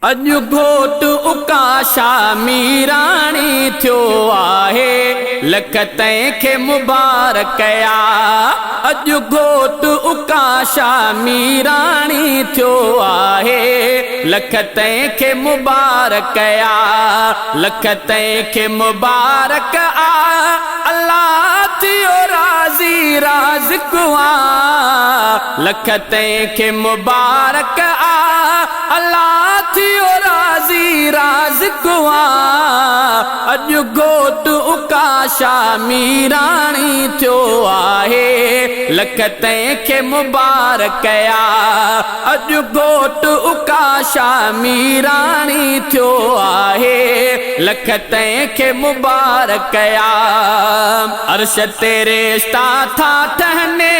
अॼु घोट उकाशा मीराणी थियो आहे, लख तंहिंखे मुबारक कया। अॼु घोट उकाशा मीराणी थियो आहे, लख तंहिंखे मुबारक कया। लख तंहिंखे मुबारक आ, अल्लाह थियो राज़ी राज़िक़ुआ। लख तंहिंखे मुबारक आ, अल्लाह थियो राज़ी राज़िक़ुआ। अॼु घोट उकाशा मीराणी थियो आहे, लख तंहिंखे मुबारक कया। अॼु घोट उकाशा मीराणी थियो आहे, लख तंहिंखे मुबारक कया। अर्श ते रिश्ता था ठहने,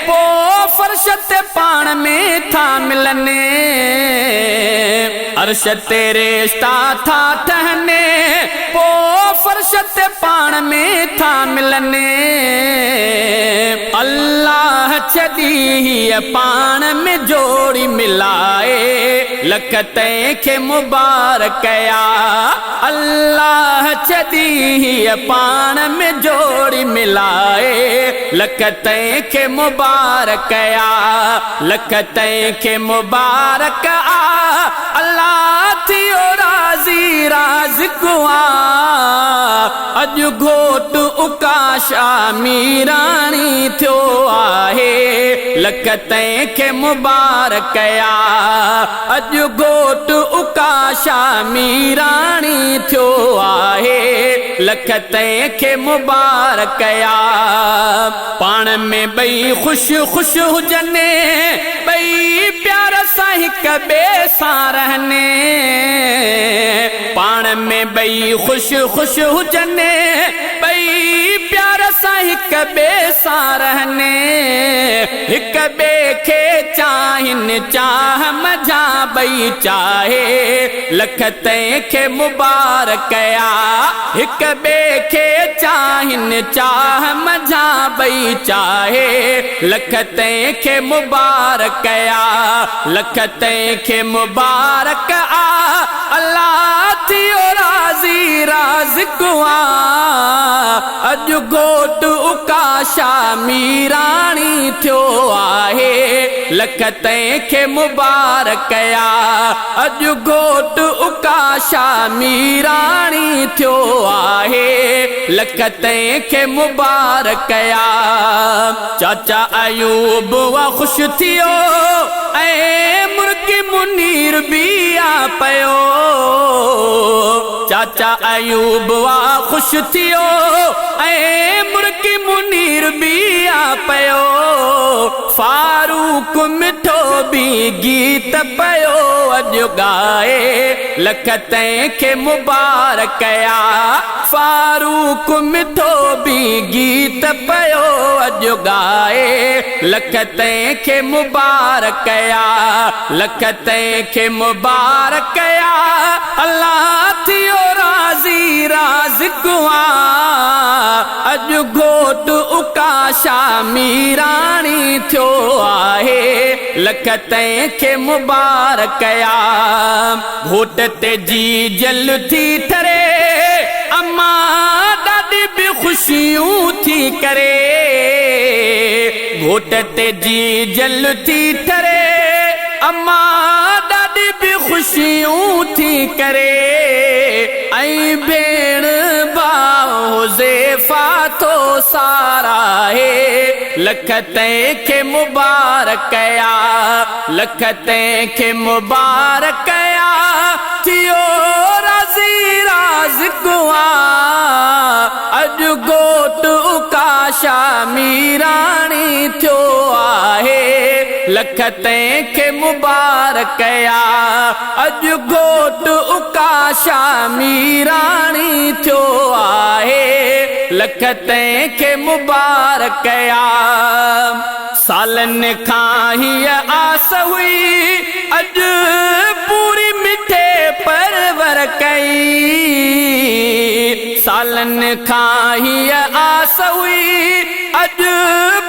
पोइ फर्श ते पाण में था मिलने। अर्श ते रिश्ता था ठहने, पोइ फर्श ते पाण में था मिलने। अल्लाह छॾी पाण में जोड़ी मिलाए, लख तंहिंखे मुबारक कया। अल्लाह छॾी पाण में जोड़ी मिलाए, लख तंहिंखे मुबारक कया। लख तंहिंखे मुबारक आ, अल्लाह थियो राज़ी राज़िक़ुआ। अॼु घोट उकाशा मीराणी थियो आहे, लख तंहिंखे मुबारक कया। अॼु घोट उकाशा मीराणी थियो आहे, लख तंहिंखे मुबारक कया। पाण में ॿई ख़ुशि ख़ुशि हुजनि, ॿई प्यार सां हिक ॿिए सां रहने। पाण में ॿई ख़ुशि ख़ुशि हुजनि, ॿई प्यार सां हिक ॿिए सां रहने। हिक ॿिए खे चाहिनि चाह मझा ॿई चाहे, लख तंहिंखे मुबारक कया। हिक ॿिए खे चाहिनि चाह मझा ॿई चाहे, लख तंहिंखे मुबारक कया। लख तंहिंखे मुबारक आ, अल्लाह थियो राज़ी राज़िक़ुआ। अॼु घोट उकाशा मीराणी थियो आहे, लख तंहिंखे मुबारक कया। अॼु घोट उकाशा मीराणी थियो आहे, लख तंहिंखे मुबारक कया। चाचा अयूब वा ख़ुशि थियो, ऐं मुर्गी मुनीर बि आ पियो। चाचा अयूब वा ख़ुशि थियो, ऐं मुर्गी मुनीर बि आ पियो। फारूक मिठो बि गीत पियो अॼु ॻाए, लख तंहिंखे मुबारक कया। फारूक मिठो बि गीत पियो अॼु ॻाए, लख तंहिंखे मुबारक कया। लख तंहिंखे मुबारक कया, अल्लाह थियो राज़ी राज़िक़ुआ। अॼु घोट उकाशा मीराणी थियो आहे, लख तंहिंखे मुबारक कया। घोट ते जी जल थी ठरे, अम्मा ॾाढी बि ख़ुशियूं थी करे। घोट ते जी जल थी ठरे, अम्मा ॾाढी बि ख़ुशियूं थी करे। ऐं भेण भाउ ज़ेफ़ा थो साराहे, लख तंहिंखे मुबारक कया। लख तंहिंखे मुबारक कया, थियो राज़ी राज़िक़ुआ। अॼु घोट उकाशा मीराणी थियो आहे, लख तंहिंखे मुबारक कया। अॼु घोट उकाशा मीराणी थियो आहे, लख तंहिंखे मुबारक कया। सालनि खां हीअ आस हुई, अॼु पूरी मिठे परवर कई। सालनि खां हीअ आस हुई, अॼु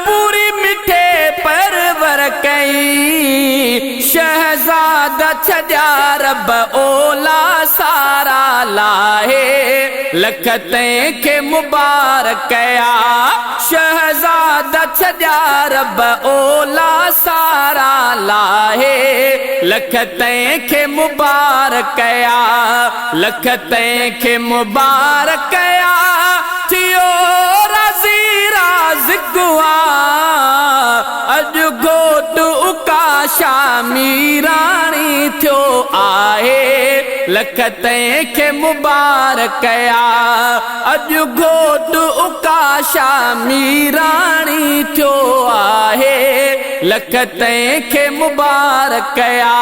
पूरी मिठे परवर कई। शहजादा छॾिया रब ओला सारा लाहे लख तंहिंखे मुबारक कया शहजादा छॾिया रब ओला सारा लाहे लख तंहिंखे मुबारक कया लख तंहिंखे मुबारक कया थियो राज़ी राज़िक़ुआ अॼु घोट उकाशा मीराणी थियो आहे लख तंहिंखे मुबारक कया अॼु घोट उकाशा मीराणी थियो आहे लख तंहिंखे मुबारक कया।